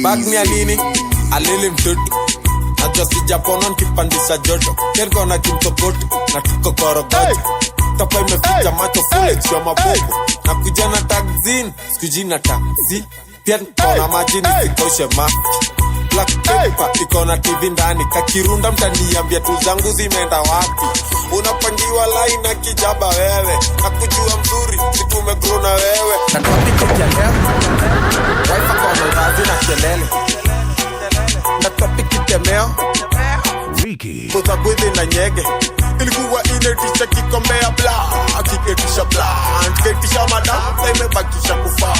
Bag ni ya nini? Alele mtoto. Najua sijapona nikipandisha joto. Kergo na kimtokoto na tuko korogoto. Topa imeficha macho full ya mabubu. Na kuja na taxin, sikuji na taxi. Pia nikona maji nisikoshe maski. Black paper, ikona TV ndani. Kakirunda mtaniambia tu zangu zimeenda wapi. Unapangiwa line na kijaba wewe. Na kujua mzuri, situmegrow na wewe. Na tuwapi keki ya leo. Wife akona urazi na kelele. Na tuwapi keki ya meo. Kuza gwezi na nyege. Ilikuwa inetisha kikombea bla. Kiketisha bla. Kiketisha madam, imebakisha kufa.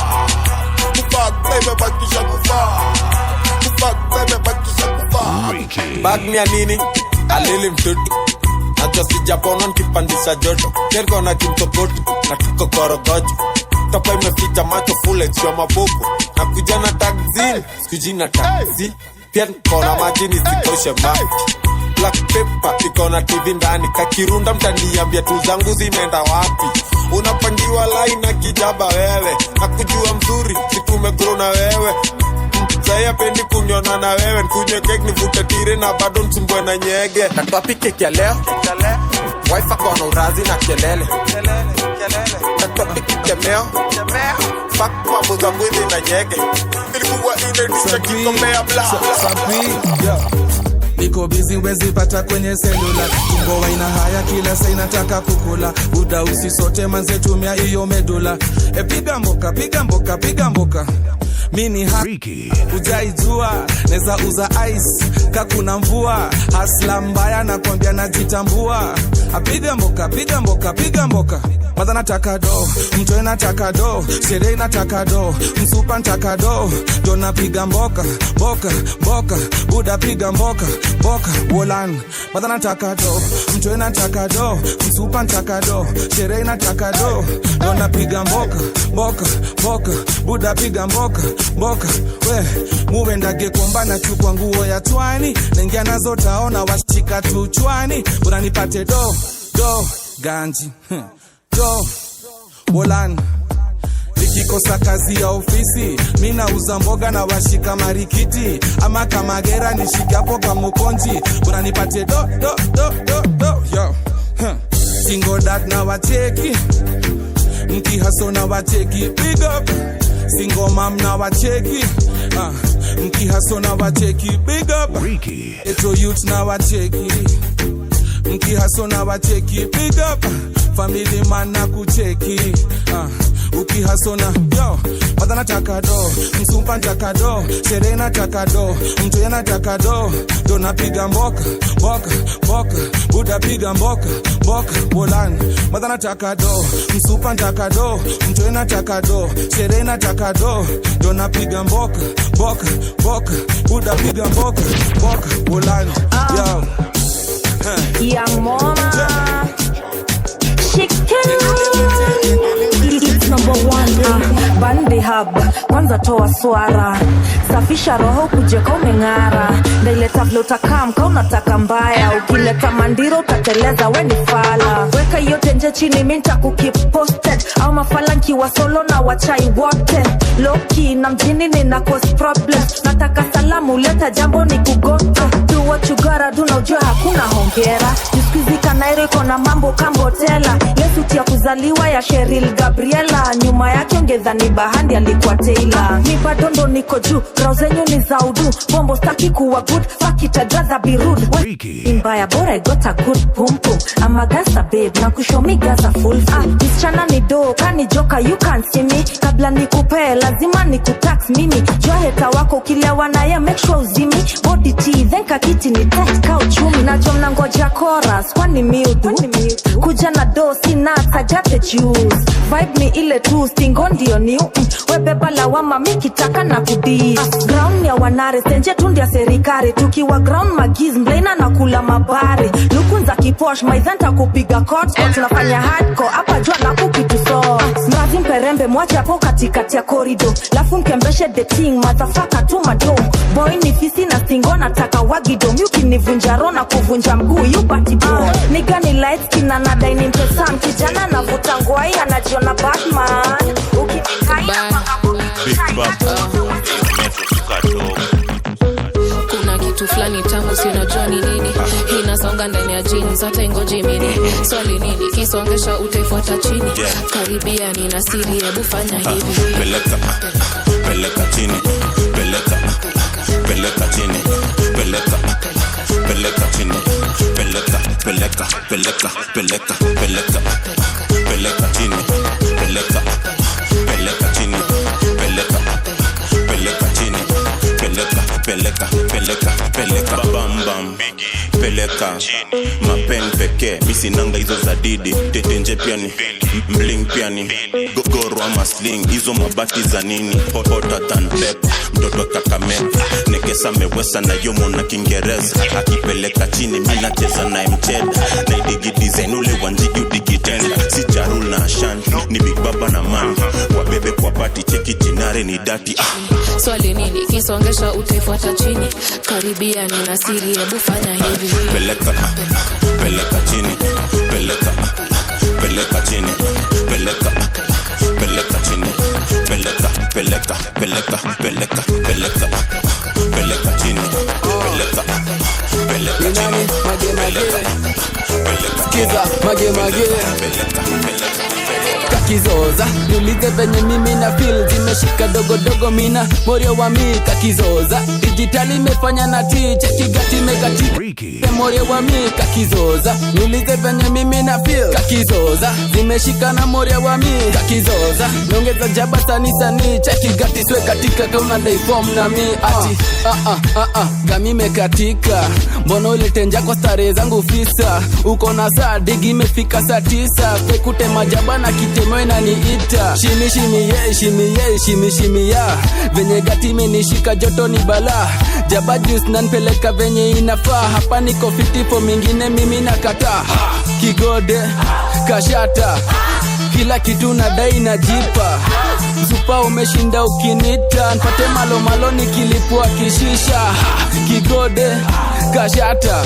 Imebakisha kufa. Bag ni ya nini? Alele mtoto. Najua sijapona nikipandisha joto. Kergo na kimtokoto na tuko korogoto. Topa imeficha macho full ya mabubu. Na kuja na taxi, sikuji na taxi. Pia nikona maji nisikoshe maski. Black paper, ikona TV ndani. Kakirunda mtaniambia tu zangu zimeenda wapi. Unapangiwa line na kijaba wewe. Na kujua mzuri, situmegrow na wewe. Zaya pendi kunyona na wewe. Nikunywe kek nivute tire na bado nsumbwe na nyege. Na tuwapi keki ya leo. Wife akona urazi na kelele. Na tuwapi keki ya meo. Fuck mambo za mwezi na nyege. Ilikuwa inetisha kikombea bla. Niko busy wezi pata kwenye selula. Tumbo waina haya kila saa inataka kukula. Buda usisote manze tumia iyo medula. Piga mboka, piga mboka, piga mboka. Mini haki ujaijua neza uza ice kakuna mvua. Hasla mbaya na kwambia najitambua. Piga mboka, piga mboka, piga mboka. Madha nataka do, mtoe nataka do. Shere nataka do, msupa nataka do. Dona piga mboka, mboka, mboka. Buda piga mboka, mboka, wolan. Madha nataka do, mtoe nataka do. Msupa nataka do, shere nataka do. Dona piga mboka, mboka, mboka. Buda piga mboka, mboka. We, muwendage komba na chukwa nguo ya twani. Nengia nazo taona washika tu chwani. Bura nipate do, ganji do, wolan. Nikikosa kazi ya ofisi mina uza mboga na washika marikiti. Ama kama gera nishikapo kama mkonji. Bura nipate do, yo. Single dad na wacheki. Mki haso na wacheki. Big up. Single mom na wacheki. Mki haso na wacheki. Big up. Etro youth na wacheki. Mki haso na wacheki. Big up. Family man na kucheki. Uki haso na yo. Madha nataka do, msumpa nataka do. Shere nataka do, mtoye nataka do. Dona piga mboka, mboka, mboka. Buda piga mboka, mboka, wolan. Madha nataka do, msumpa nataka do. Mtoye nataka do, shere nataka do. Dona piga mboka, mboka, mboka. Buda piga mboka, mboka, wolan. Yo. Young mama, chicken. It's number one. Bandi hub, kwanza toa swara. Safisha roho kujeka umengara. Ndaileta vile utakam ka unataka mbaya. Ukileta mandiro utateleza we ni fala. Weka yote nje chini minta kukip posted. Au mafala nkiwa solo na wachai wote. Loki na mjini nina cause problems. Nataka salamu uleta jambo ni kugote. Do what you gotta do na ujua hakuna hongera. Jiskizika nairo kona mambo kambotela. Yesu tia kuzaliwa ya Cheryl Gabriela. Nyuma yake ongezani bahandi alikuwa Taylor. Mi badondo niko juu, rauzenyu ni zaudu. Bombo staki kuwa good, fuck it I'd rather be rude. Imbaya bora I got a good pum pum. I'm a gangster babe, na kushomi gaza full full. Msichana ni do, kani joka you can't see me. Kabla nikupe, lazima nikutax mimi. Jua heta wako ukilewa na ye make sure uzimi. Body tea, then kakiti ni tight ka uchumi. Na jomna ngoja chorus, kwani miudu. Kuja na do, si nuts, I got the juice. Vibe ni ile tu, stingo ndio new. Webeba lawama mikitaka na kudii. Ground ya wanare, senje tundi ya serikari. Tukiwa ground magiz, mlaina na kula mabari. Lukunza kiposh, maizanta kupiga court. Tunafanya hardcore, hapa jua na kukitu so. Mrazi mperembe, mwacha po katikati ya korido. Lafu mkembeshe dating, motherfucker tu madom. Boy ni fisi na stingo nataka wagido. Myuki ni vunja rona kuvunja mguu, you party boy. Niga ni light skin na nadai ni mpesam. Kijana na vuta nguai, anajiona Batman. Ukinikai na panga muki. Big Bab, Metro Sukato. tamu si unajua ni nini. Hii nasonga ndani ya jeans hata ingoje mini. Swali nini kisongesha utaifuata chini. Karibia nina siri hebu fanya hivi. Peleka chini, peleka chini, peleka chini, peleka chini, peleka chini, peleka bam bam, peleka mapen peke misi nanga hizo za didi tetenje piani bling piani gogoro ama sling hizo mabati za nini hota tan pep mtoto Kakamega nekesa mewesa na yomo na Kiingereza akipeleka chini mimi nacheza na mcheda na digi design ule wanjigi digitenda si charul na ashan ni big baba na man wabebe kwa party cheki jinare ni dati swali nini kisongesha utaifuata chini. Karibia nina siri hebu fanya hivi. Peleka chini, peleka chini, peleka chini, peleka chini, Kakizoza, niulize venye mimi na feel zimeshika dogo dogo mina morio wa mi kakizoza digitali imefanya na tiche kigati megatika morio wa mi kakizoza niulize venye mimi na feel kakizoza zimeshika na morio wa mi kakizoza niongeza jaba sani cheki gati swe katika kauna dai form na mi ati gami mekatika mbono ile tenja kwa stare zangu fisa uko na saa digi imefika saa 9 fekute majaba na kitemo inaniita shimi ya venye gati menishika joto ni bala jaba juice nanpeleka venye inafaa hapa niko 54 mingine mimi nakata kigode kashata kila kitu nadai najipa Zupa umeshinda ukinita nipate malo nikilipua kishisha kigode kashata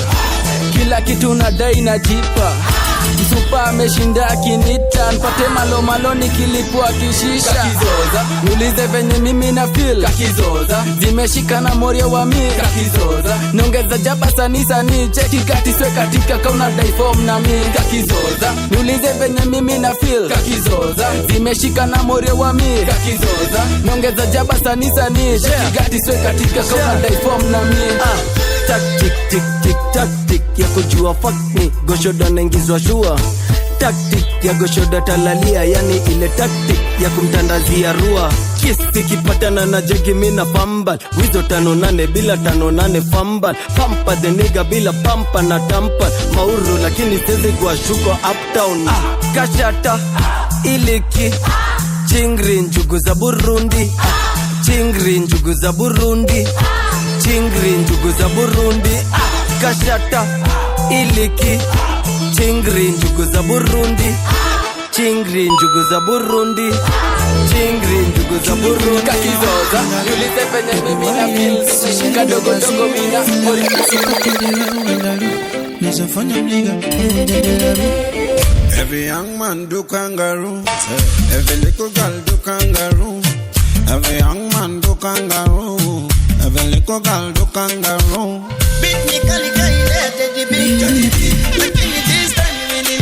kila kitu nadai najipa Zupa ameshinda kinita nipate malo nikilipua kishisha kakizoza niulize venye mimi na feel kakizoza zimeshika na morio wa mi kakizoza niongeza jaba sani cheki kati swe katika kauna dai form na mi kakizoza niulize venye mimi na feel kakizoza zimeshika na morio wa mi kakizoza niongeza jaba sani cheki kati swe katika kauna dai form na mi tactic ya kujua fuck me goshoda naingizwa shua tactic ya goshoda talalia yani ile tactic ya kumtandazia rua kiss kipatana na jegi mina pambal wizo 5-8 bila 5-8 fambal pampa the nigga bila pampa na tampa mauru lakini sezi kwa shuko uptown kashata iliki chingri njugu za Burundi chingri njugu za Burundi chingri njugu za Burundi kashata iliki chingri njugu za Burundi chingri njugu za Burundi chingri njugu za Burundi kakizoza niulize penye mimi na feel shika dogo mina mori nizofanya mliga every young man do kangaroo every little girl do kangaroo every young man do kangaroo every little girl do kangaroo beat me kali teddy beat lakini this time really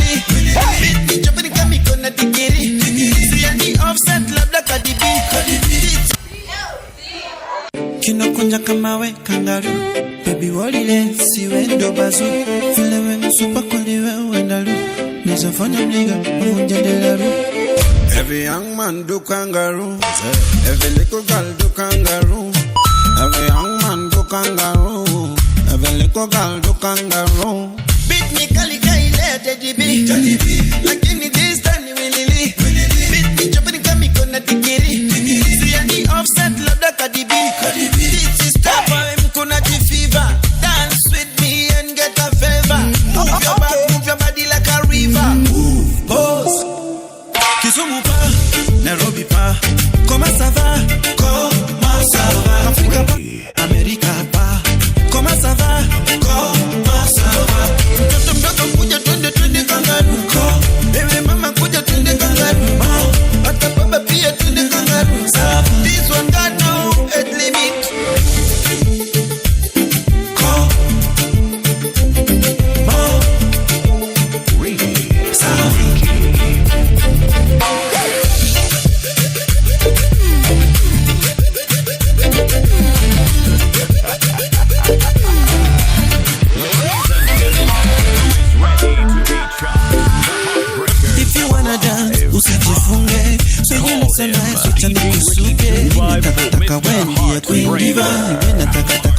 beat me chopini kama iko na digiri si yani offset labda Cardi B kinakunja kama we kangaroo baby walile si wendo bazu vile we super kweli wewe ndalu nizofanya mliga unjadelaru every young man do kangaroo every little girl do kangaroo every young man do kangaroo every little girl do kangaroo beat me kali teddy beat lakini this time really beat me chopini kama iko na digiri si yani offset labda Cardi B this is time kuna fever dance with me and get a favor move your body like a river pose Kisumu pa Nairobi pa comment ça va Africa pa America pa comment ça va mtoto mdogo kuja twende kangaroo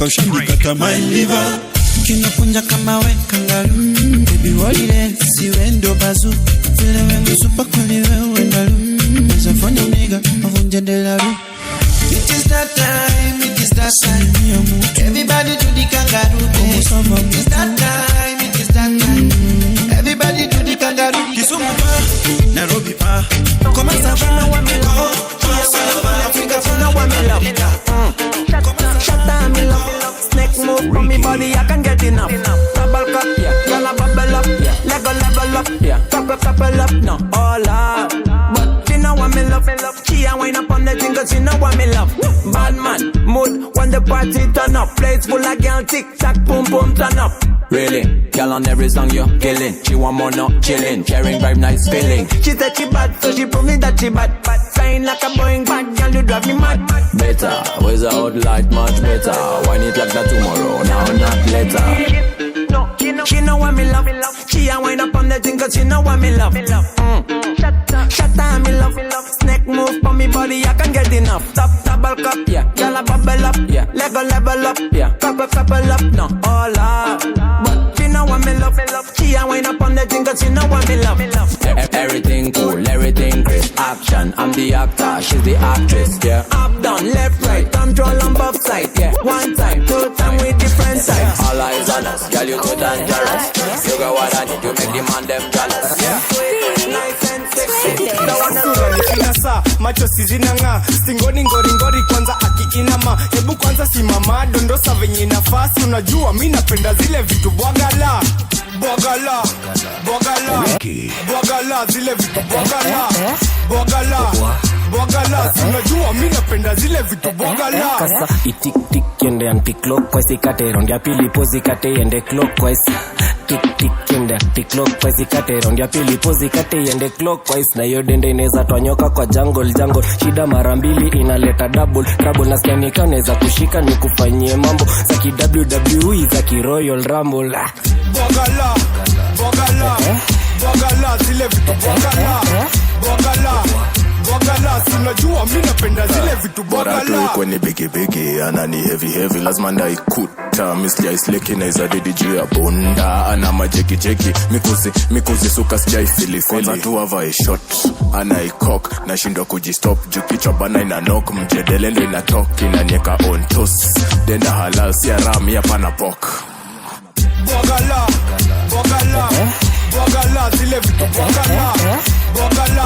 mpaka ushanikata my liver. Kinapunja kama we kangaroo. Baby wale siwe ndo bazu. Vile wewe super kweli wewe ndalu. Zafanya nigga avunja delaru. It is that time, it is that time. Everybody to the kangaroo. It is that time, it is that time. Everybody to the kangaroo. Kisumu pa, Nairobi pa. Koma savana wa melo. Africa funa wa melo. Shut down me love. Snake move from me body, I can get enough. Double cup, yeah. Gonna bubble up, yeah. Lego level up, yeah. Couple up, no, all up. But she know what me love. She a wine up on the thing 'cause she know what me love. Bad man, mood when the party turn up. Place full of girl, tick tack, boom boom turn up. Really, girl on every song you're killing. She want more, not chilling. Sharing vibe, nice feeling. She said she bad, so she prove me that she bad. Flying like a Boeing, bad girl, you drive me mad. Better, where's the outlight, much better. Why need like that tomorrow, now not later. She know what me love. She a wine up on the thing 'cause she know what me love. Shut down me love. Snake move for me body, I can get enough. Double cup, yeah. Girl a bubble up, yeah. Lego level up, yeah. Couple up, no, all up. But she know what me love. She a wine up on the thing 'cause she know what me love. Everything cool, everything crisp. Action, I'm the actor, she's the actress, yeah. Up, down, left, right, control on both sides, yeah. One time, two time with different sides. All eyes on us, girl, you too dangerous. You got what I need, you make the man them jealous, yeah. Nice and sexy. Sura ni kinasa, macho sizinanga. Stingoni ngori kwanza akiinama. Hebu kwanza simama, dondosa venye nafasi. Unajua mi napenda zile vitu bwagala. Bwagala, zile vitu bwagala. Bwagala, unajua mi napenda zile vitu bwagala. Kasa itik tik yende anti-clockwise. Ikate round ya pili pozi kate yende clockwise. Tik tik yende anti-clockwise. Ikate round ya pili pozi kate yende clockwise. Na hiyo dende inaweza twanyoka kwa jungle. Shida mara mbili inaleta double. Nasikia nikaneza kushika nikufanyie mambo. Za ki WWE, za ki Royal Rumble. Bwagala, zile vitu bwagala. Bwagala, unajua mi napenda zile vitu bwagala. Bora tu kwenye bigi anani heavy lazima ndaikuta. Misli ya isleki na izadidi juu ya bunda. Ana majeki mikuzi suka sijai fili. Kwanza tu hava shot anaikok. Nashindwa kujistop juu kichwa bana ina knock. Mjedele ndo inatok inanyeka on toss. Denda halal siya rami hapa na pok. Bwagala, zile vitu bwagala. Bwagala,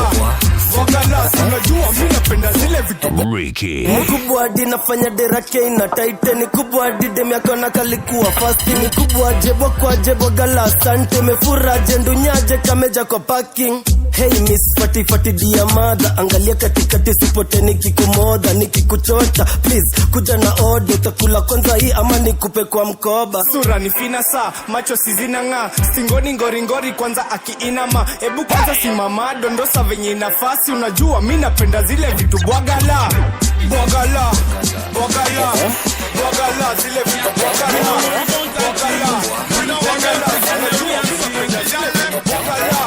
unajua mi napenda zile vitu Ricky. Mkubwa hadi nafanya derake ina tighten. Mkubwa hadi demi yako na kalikuwa fast. Mkubwa jebo kwa jebo gala sante. Mefura jendunyaje kameja kwa parking. Hey miss fati dia mother. Angalia katikati sipote nikikumoda. Nikikuchota please kuja na order. Utakula kwanza hii ama nikupe kwa mkoba. Sura ni finasa, macho sizinanga. Stingoni ngori kwanza akiinama. Ebu kwanza simama, dondosa venye nafasi. Unajua mi napenda zile vitu bwagala. Bwagala, zile vitu bwagala. Bwagala, unajua mi napenda zile vitu bwagala.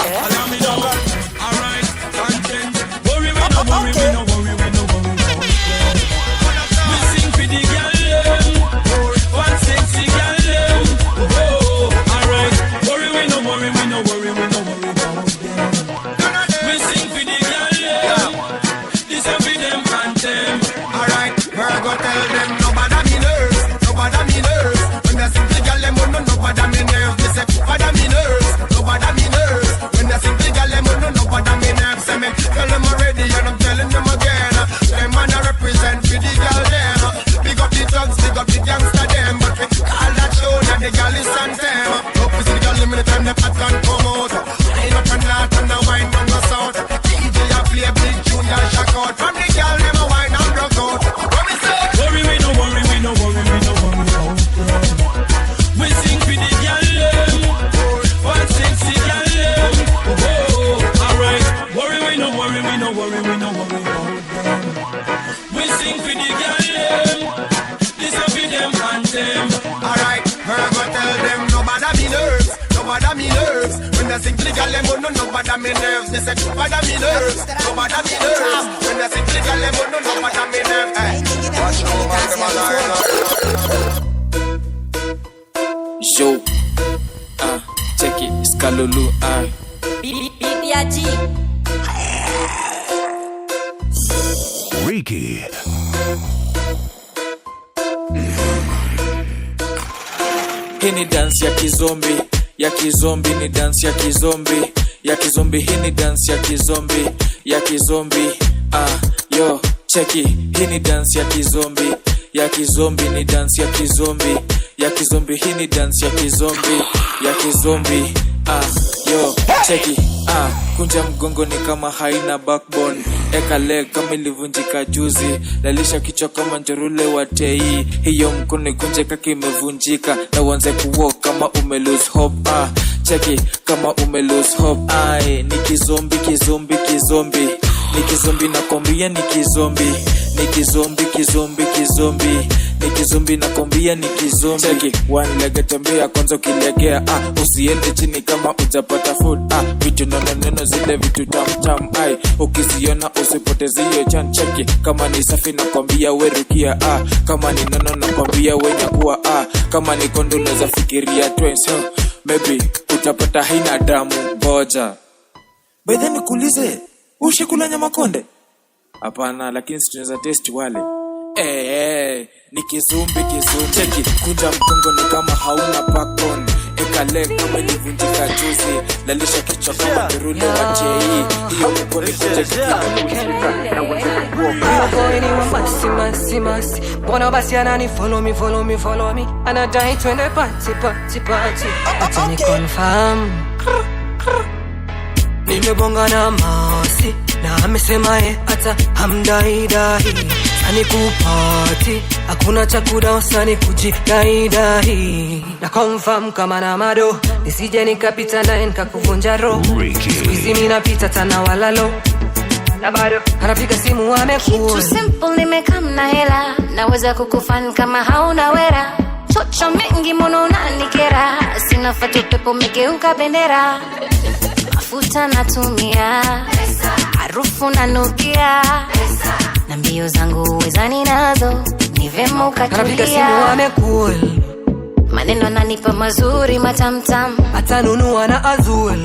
kalulu BBG Ricky. Hii ni dance ya kizombi, ya kizombi ni dance ya kizombi, ya kizombi hii ni dance ya kizombi, ya kizombi. Yo, cheki, hii ni dance ya kizombi, ya kizombi ni dance ya kizombi, ya kizombi hii ni dance ya kizombi, ya kizombi. Yo, cheki, kunja mgongo ni kama haina backbone, eka leg kama ilivunjika juzi, lalisha kichwa kama njorule wa tei, hiyo mkono kunje kaki imevunjika, na uanze kuwalk kama ume lose hope. Cheki kama ume lose hope. Ni kizombi, kizombi, kizombi, ni kizombi na kombia ni kizombi, ni kizombi, kizombi, kizombi, ni kizombi na kombia ni kizombi. Cheki, one leg tembea kwanza ukilegea, usiende chini kama ujapata food. Vitu nono zile vitu tam ukiziona usipoteze hiyo chan. Cheki, kama ni safi na kombia werukia, kama ni nono na kombia wenyakuwa, kama ni kondo unaweza fikiria twins, maybe utapata haina damu. Boja Bede nikuulize, ushikula nyama konde? Hapana, lakini tunaweza test wale. Ni kizumbi, kizumbi. Cheki, kunja mgongo ni kama hauna backbone, eka leg kama ilivunjika juzi, lalisha kichwa kama kiruli wa chei, hiyo mkono kunja masi. Bona basi anani follow me, anadai twende party. Acha ni confirm. Nimebonga na masi na amesema hata hamdai ani kupati, hakuna chakula usani kujidai. Na confirm kama na mado, nisije nikapita na nikakuvunja roho. Squeeze mimi napita tana walalo, na bado anapiga simu amekuwa kitu simple, nimekam na hela, naweza kukufan kama hauna wera. Chocho mengi mono unanikera, sina fatu pepo megeuka bendera. Mafuta natumia, harufu nanukia, na mbio zangu uwezani nazo, ni vema ukatulia. Anapiga simu amekuwa, maneno ananipa mazuri matamtam, atanunua na Azul.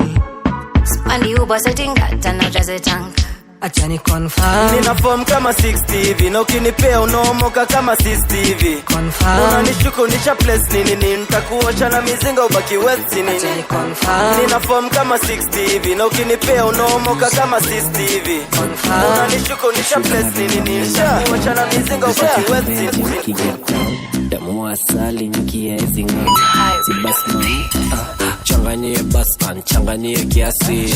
Spandi uba setinga, tana ujaze tanka. Acha ni confirm. Nina form kama 60 hivi, na ukinipea unaomoka kama 60 hivi. Confirm. Unanishuku nisha place nini, nitakuacha na mizinga ubaki west nini. Acha ni confirm. Nina form kama 60 hivi, na ukinipea unaomoka kama 60 hivi. Confirm. Unanishuku nisha place nini, nitakuacha na mizinga ubaki west nini. Damu asali nikiezi ngani Sibasman changanyie basan, changanyie kiasi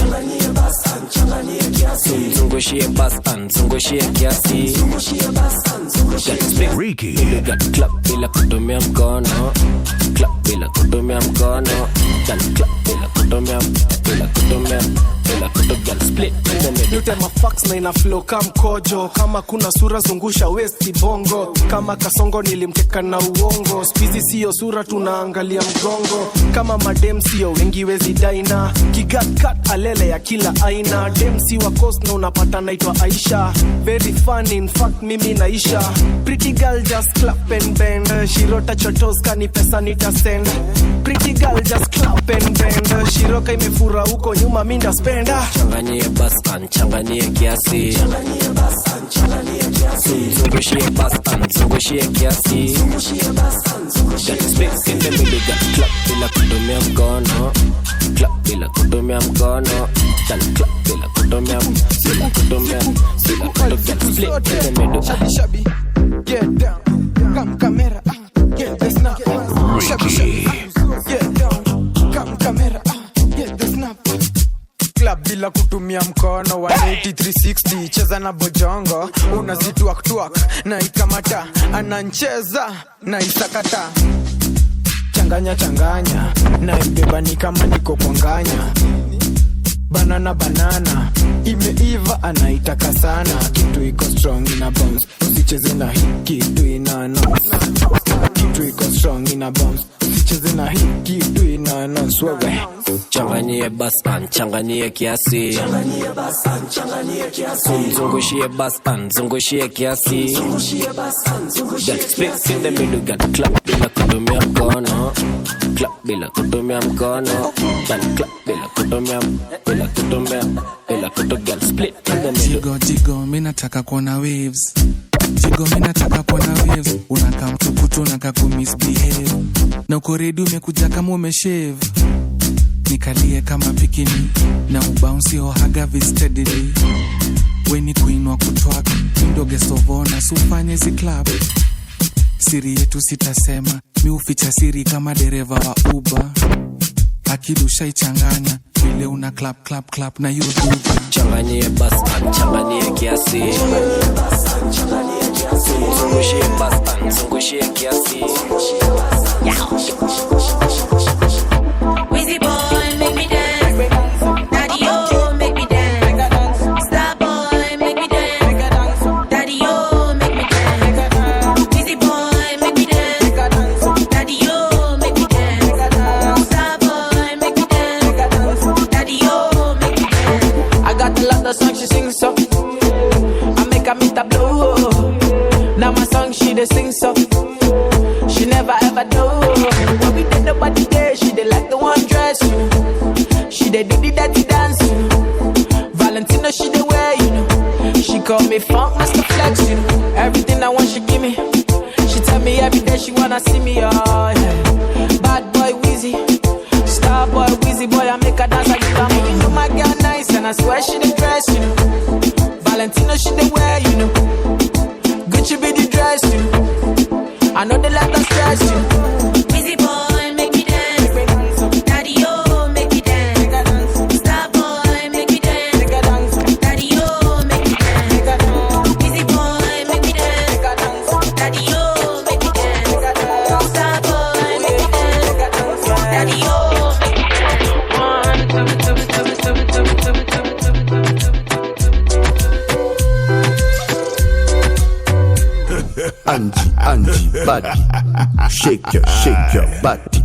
Zungushie basan, zungushie kiasi Ricky. Clap bila kutumia mkono, clap bila kutumia mkono, clap bila kutumia, bila kutumia, bila kutumia split. Nyote mafax na ina flow kama mkojo, kama kuna sura zungusha westi bongo, kama kasongo nilimkeka na uongo, spizi siyo sura tunaangalia mgongo, kama madem siyo wengi wezi daina, kigat alele ya kila aina, dem si wa coast na unapata naitwa Aisha, very fun in fact mimi naisha, pretty girl just clap and bend, shirota chotos kani pesa nitasend, pretty girl just clap and bend, shiroka imefura huko nyuma minda spenda. Changanyie basan, changanyie kiasi, zungushie basan, zungushie kiasi, split in the middle, clap bila kutumia mkono, clap bila kutumia mkono, clap bila kutumia, bila kutumia, bila kutumia, split in the middle. Shabi, get down, come camera, get the snap. Shabi, get down, come camera, get the snap. Club bila kutumia mkono, 180 360 cheza na bojongo, unazituak na ikamata, anancheza na isakata, changanya na ibeba ni kama niko kwanganya, banana imeiva anaitaka sana, kitu iko strong ina bounce, usicheze na hii kitu ina nonce, kitu iko strong ina bounce, usicheze na hii kitu ina nonce. Wewe changanyie basan, changanyie kiasi, changanyie basan, changanyie kiasi, zungushie basan, zungushie kiasi, zungushie basan, zungushie kiasi. Split in the middle, got clap bila kutumia mkono, clap bila kutumia mkono, clap bila kutumia, bila kutumia, bila kutumia. Split in the middle. Jigo, mimi nataka kuona waves. Jigo, mimi nataka kuona waves. Unakaa mtukutu, unakaa kumisbehave. Na uko ready umekuja kama umeshave. Nikalie kama bikini na ubounce yo haga steadily. Weni queen wa kutwaka, ndo guest of honor, sufanye zi club. Siri yetu sitasema, mi uficha siri kama dereva wa Uber. Akidu shaichanganya, vile una clap na YouTube. Changanyie basan, changanyie kiasi, changanyie basan, changanyie kiasi, zungushie basan, zungushie kiasi. Wizzy boy, make me dance. Daddy, oh, make me dance. Star boy, make me dance. Daddy, oh, make me dance. Wizzy boy, make me dance. Daddy, oh, make me dance. Star boy, make me dance. Daddy, oh, make me dance. I got a lot of songs she sings so I make her meet a blow. Now my song she dey sing so she never ever do. When we did nobody there, she did like the one dress, you know. She did do the dirty dance, you know. Valentino she did wear, you know. She call me Funk Master Flex, you know. Everything I want she give me. She tell me every day she wanna see me, oh yeah. Bad boy Wizzy, star boy Wizzy boy, I make her dance like you come. You know my girl nice and I swear she the dress, you know. Valentino she the wear, you know. Gucci be the dress, you know. I know they like the stress, you know. Wizzy boy, make me dance. Daddy, oh, make me dance. Star boy, make me dance. Daddy, oh, make me dance. Wizzy boy, make me dance. Daddy, oh, make me dance. Star boy, make me dance. Daddy, oh, make me Angie, body, shake your body.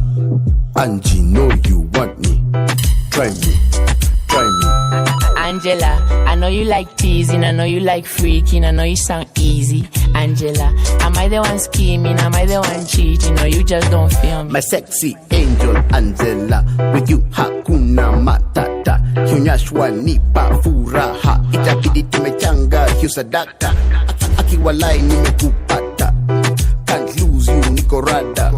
Angie, know you want me, try me. Angela, I know you like teasing, I know you like freaking, I know you sound easy. Angela, am I the one scheming, am I the one cheating, or you just don't feel me? My sexy angel Angela, with you hakuna matata. Hunyashwa nipa furaha, itabidi tumechanga hiyo sadaka. Akiwalai nimekupata, can't lose you niko rada.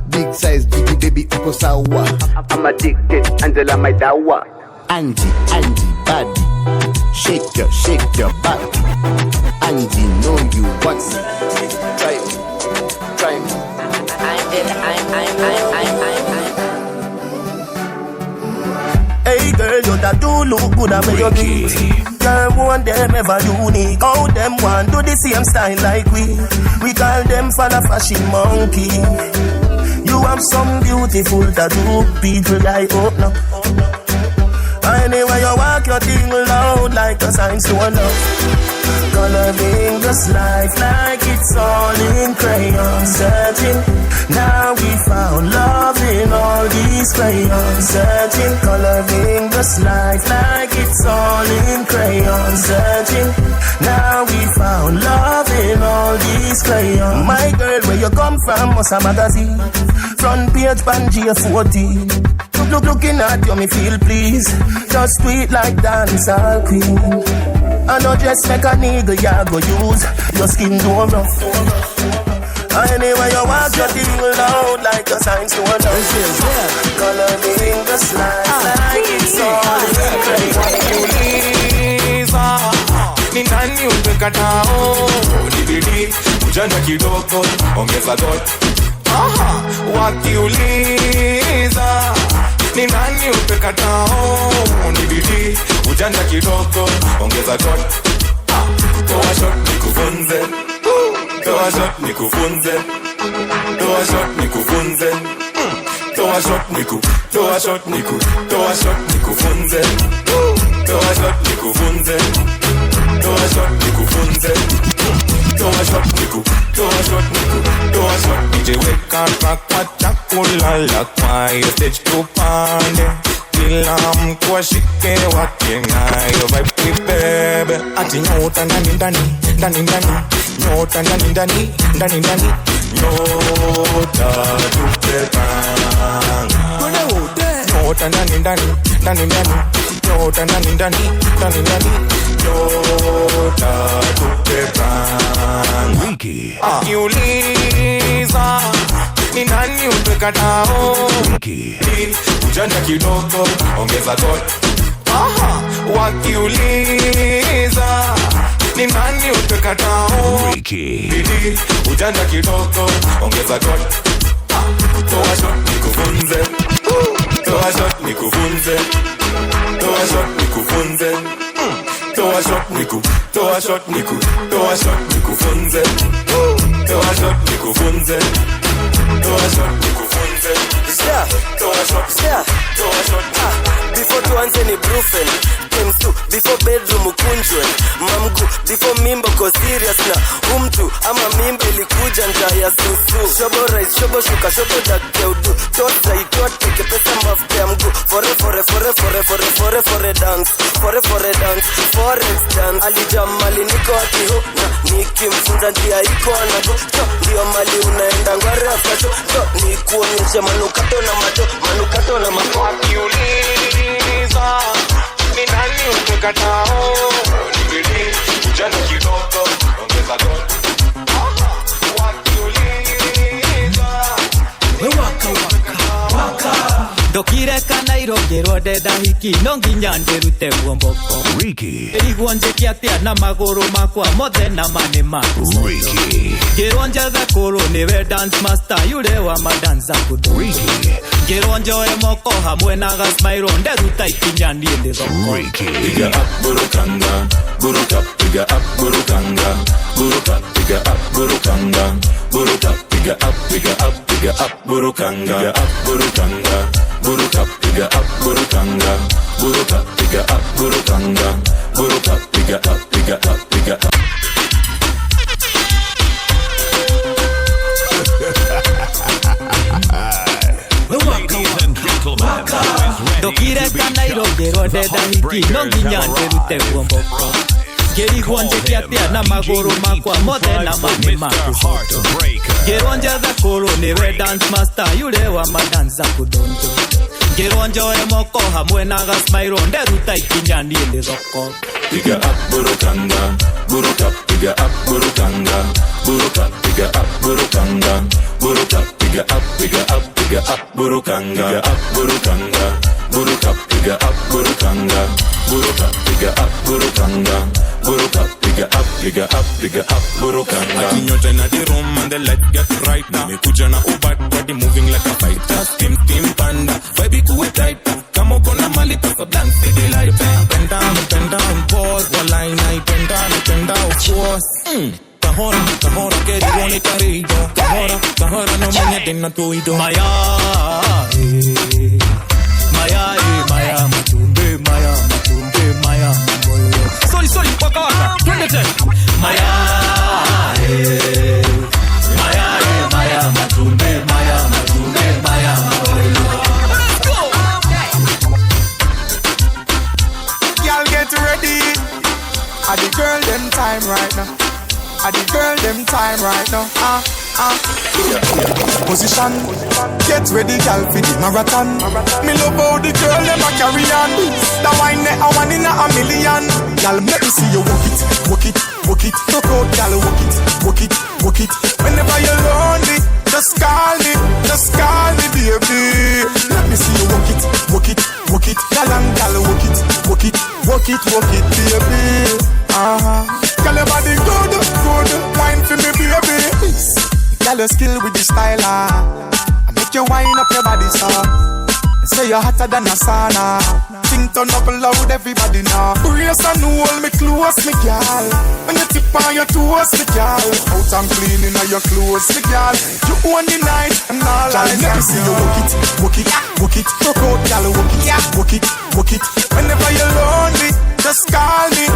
Big size jiki baby uko sawa. I'm addicted, Angela my dawa. Angie, body, shake your body. Angie, know you want me, try me. Hey girl, you that do look good and your beauty. Girl, one them ever unique. All them want do the same style like we. We call them fan of fashion monkey. You have some beautiful tattoo, people like open up. Anyway you walk your thing loud like a sign to a love. Coloring this life like it's all in crayon. Searching, now we found love in all these crayons. Searching, coloring this life like it's all in crayon. Searching, now we found love in all these crayons. My girl, where you come from, Mosa Magazine. Front page, Pangea 14. Looking at you, me feel please. Just sweet like dancehall queen. I know just make a nigga, ya go use. Your skin do rough. Anyway, you walk your thing loud like a sign to a love. Coloring the slide like it's all ni nani umekatao nibidi ujanja kidogo ongeza dot wakiuliza ni nani umekatao nibidi ujanja kidogo ongeza dot toa shot nikufunze toa shot nikufunze toa shot nikufunze toa shot niku, toa shot niku, toa shot nikufunze, toa shot nikufunze, toa shot nikufunze, toa shot niku, toa shot niku, toa shot. DJ weka kwa chakula la kwa stage tupande, kila mtu ashike wake nayo vibe bebe. Ati nyota ndani ndani, ndani ndani, nyota ndani ndani, ndani ndani, nyota tupepanga. Nyota ndani ndani, ndani ndani, nyota ndani ndani, ndani ndani, nyota tupepanga. Wiki akiuliza ni nani utekatao, Wiki ujanja kidogo ongeza gold. Aha, wakiuliza ni nani utekatao, Wiki ujanja kidogo ongeza gold. Toa shot nikufunze, toa shot nikufunze, toa shot nikufunze, toa shot niku, toa shot niku, toa shot nikufunze, toa shot nikufunze, toa shot nikufunze, toa shot, toa shot. Before tuanze ni brufen Kensu, before bedroom ukunjwe Mamgu, before mimbo ko serious na umtu ama mimbo ilikuja nja ya susu. Shobo rise, shobo shuka, shobo dakte udu Tosa itote, kepesa mafte ya mgu Fore dance, fore dance, forex dance. Alijam mali niko akiho na nikimfunza njia iko anago. To, ndiyo mali unaenda ngware afasho. To, nikuonyeshe manukato na mato, manukato na mato. Wakiuliza ni nani utekatao, nibidi ujana kidogo ongeza gold. Wakiuliza waka ndokire kana irongerwo ndenda hiki no nginya ndirute guomboko iriguonjekia atia na maguru makwa mothe na mane maku ngironja thakuru niwe dance master yule wa madanza kudu ngironjoe moko hamwe na gasmairo nderuta ikinya nie ndithoko. Piga up burukanga, buruka, piga up burukanga, buruka, piga up burukanga, buruka, piga up, piga up, piga up burukanga, piga up burukanga, buruka, piga up burukanga, buruka, piga up burukanga, buruka, piga up, piga up, piga up. ndokire kana irongerwo ndenda hiki no nginya ndirute guomboko ngiriguonjekia atia na maguru makwa mothe na mane maku ngironja thakuru niwe dance master yule wa madanza kudonjo ngironjoe moko hamwe na gasmairo nderuta ikinya nie ndithoko. Piga up burukanga, buruka, piga up burukanga, buruka, piga up burukanga, buruka, piga up, piga up, piga up burukanga, piga up burukanga, buruka, piga up burukanga, buruka, piga up burukanga, buruka, piga up, piga up, piga up burukanga. Akinyota in the room and the light get right now. Nimekuja na ubat body moving like a fighter. Steam panda, vibe kuwe tighter. Kama uko na mali pesa blank city light. Bend down, pause. Wala ina ipenda, of course. Tahora, kedi wone karido. Tahora no mwenye dena tuido. Maya matumbe, maya mamboyo. Sorry, waka, twende tena. Maya matumbe, maya mamboyo. Let's go! Y'all get ready. At the girl them time right now. At the girl them time right now. Position. Get ready, y'all, for the marathon. Me love how the girl them a carry on. That wine a one in a million. Y'all make me see you walk it. Talk out, y'all walk it. Whenever you're lonely, just call me, baby. Let me see you walk it. Y'all and y'all walk it, baby. Girl, your body good, wine for me, baby. Girl, your skill with the style, I make you wind up your body, so say you're hotter than a sauna. thing turn up loud, everybody now. Brace and hold me close, me girl. When you tip on your toes, me girl. Out and cleaning on your clothes, me girl. You own the night and all eyes. Let me see you walk it, walk it, walk it. Broke out, girl, walk it, walk it, walk it. Whenever you're lonely, just call me,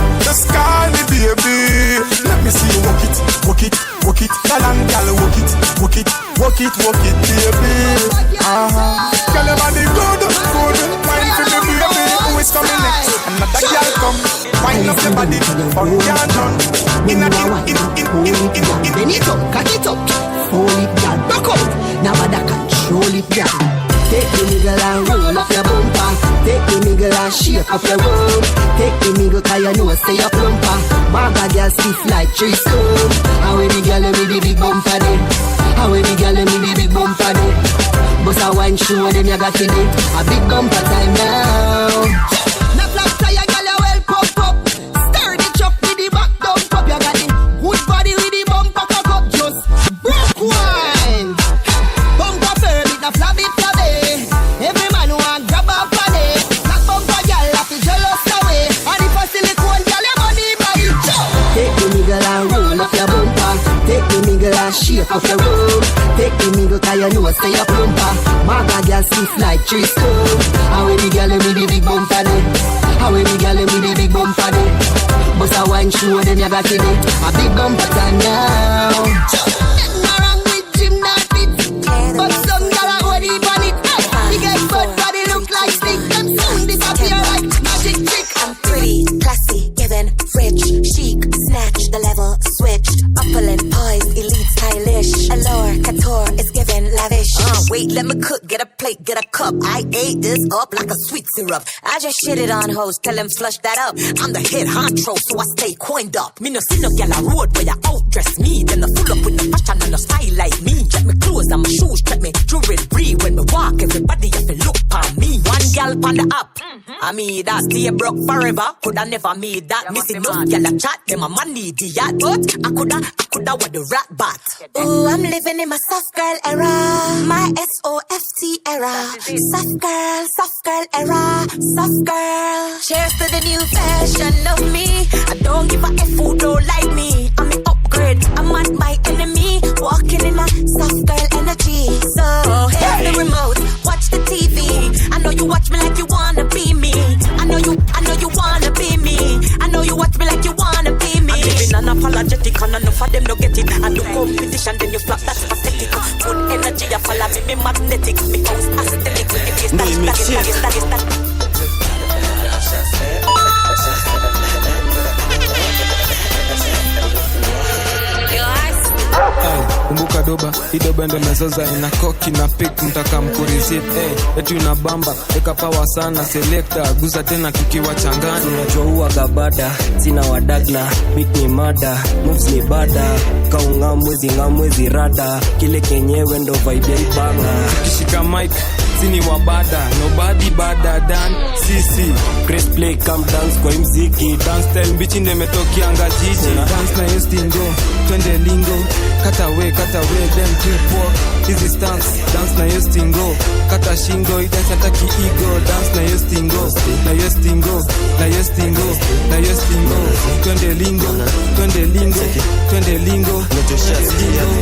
baby. Let me see you walk it, walk it, walk it. Girl and girl, walk it, walk it, walk it, walk it, baby. Girl, your body good, good. Wine for the baby, who is coming next? Another girl come, wine up your body, for you can't run. In. Bend it up, cut it up, hold it down, back out. Now I control it down. Take the nigga and roll up your bumper. Take the nigga and shake up your room. Take the nigga cause you know say you plumper. Maga girl stiff like 3 stone. How we the girl with the big bumper there? How we the girl with the big bumper there? Bust a wine show them you got in it. A big bumper time now. Now flat tire girl you well pop up. Stir the truck with the back down pop. You got the good body with the bumper cock up. Just broke wine. Bumper firm it, now flab it. Every man want grab up on it. Black bumper girl have to jealous away. And if a silicone girl your money buy it. Take the nigga and roll up your bumper. Take the nigga and shake up your room. Take the nigga cause you know say you plumper. Maga girl stiff like 3 stone. How we the girl with the big bumper there? How we the girl with the big bumper there? Bust a wine show them you got in it. A big bumper time now. Nothing wrong with gymnastics, but some girl are only on it. But body look like stick, them soon disappear like magic trick. I'm pretty, classy, given, rich, chic, snatch, the level switched, opulent, poised, elite, stylish, allure, couture, is given, lavish. Wait, let me cook, get a plate, get a cup. I ate this up like a sweet syrup. I just shit it on hoes, tell them flush that up. I'm the head honcho, so I stay coined up. Me no see no gal a road where you outdress me. Then I full up with the fashion and the style like me. Check me clothes and my shoes, check me jewelry. When me walk, everybody have to look on me. One gal on the app, I mean that stay broke forever. Coulda never made that. Missing no gal a chat, them a man idiot. But I coulda with the rat bat. Ooh, I'm living in my soft girl era, my SOFT era. Soft girl era, soft girl. Cheers to the new version of me. I don't give a F who don't like me. I'm an upgrade, I'm not my enemy. Walking in a soft girl energy. So here's the remote, watch the TV. I know you watch me like you wanna be me. I know you wanna be me. I know you watch me like you wanna be me. I'm living unapologetic and enough of them don't get it. I do competition, then you flop, that's pathetic. Good energy, I follow me magnetic. Me house aesthetic, with the face that. Kumbuka doba, idoba ndo mezoza ina koki na pick mtaka mkurizit. Etu ina bamba, eka power sana selector, guza tena tukiwa changani. Unajua huwa gabada, sina wadagla, beat ni mada, moves ni bada. Kaunga mwezi rada, kile kenyewe ndo vibe ya ibanga. Kishika mic, sini wabada, nobody bada dan sisi. Press play, come dance kwa mziki. Dance style mbichi ndemetokianga jiji. Dance na yestingo, twende lingo. Kata we, them trip walk. Easy stance, dance na yestingo. Kata shingo, dance ataki ego. Dance na yestingo, na yestingo. Twende lingo.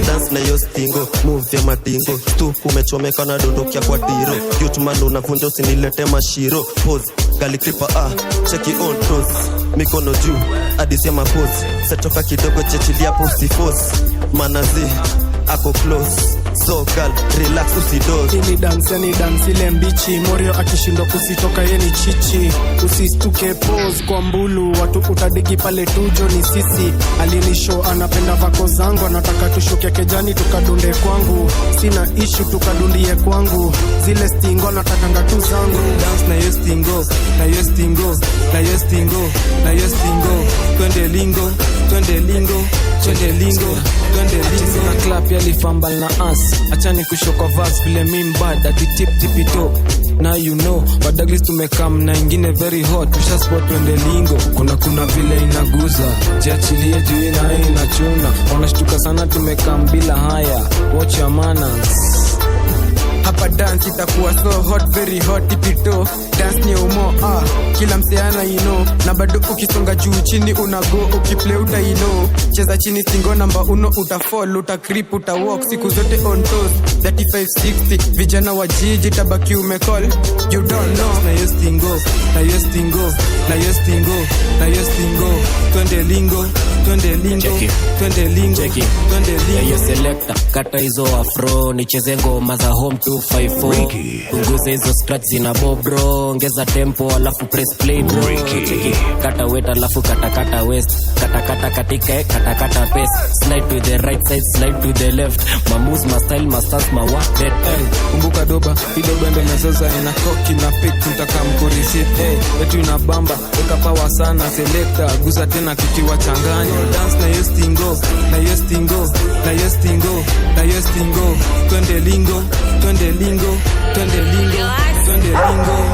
Dance na yestingo, move ya matingo. Tu umechomeka na dondokia kwa tiro. Youth man unavunja usinilete mashiro. Pose, gali clipper check it on toes. Mikono juu, adisi ya mapose. Setoka kidogo chechilia pussy force. Manazi, ako close. So girl, relax usidoze. Ini dance ile mbichi. Morio akishindwa kusitoka yeni chichi. Usistuke pose kwa mbulu. Watu utadigi pale tujo ni sisi. Alinisho anapenda vako zangu. Anataka tushuke kejani tukadunde kwangu. Sina issue tukadundie kwangu. Zile stingo natakanga tu zangu. Dance na yestingo. Twende lingo. Na clap ya lifambal na us. Achani kushoka verse vile mimbad. Ati tip-tipito. Now you know. Badaglis tumekam na ingine very hot. Tusha spot twende lingo. Kuna vile inaguza. Jiachilie juu ina inachuna. Wanashtuka sana tumekam bila haya. Watch your manners. Hapa dance itakuwa so hot, very hot. Ipito dance ni umo kila mseana na bado ukisonga juu chini unago, ukiplay utaino. Cheza chini singo namba uno, utafall, utacreep, utawalk siku zote on toes. 3560 vijana wa jiji tabaki umecall, you don't know. Na yo stingo, na yo stingo, na yo stingo, na yo stingo. Twende lingo, twende lingo, twende lingo, twende lingo. Yo selector, kata hizo afro, nicheze ngoma za home 254. Punguza hizo scratch zina bobro, ongeza tempo alafu press play bro. Kata wet alafu kata west, kata katika kata pace. Slide to the right side, slide to the left. My moves, my style, my stance, my work that. Kumbuka doba, idoba ndo na sasa ina koki na pick mtakamkurisi. Etu ina bamba, weka power sana selector, guza tena kikiwa changanya. Dance na yo stingo, na yo stingo, na yo stingo, na yo stingo. Twende lingo, twende lingo, twende lingo, twende lingo.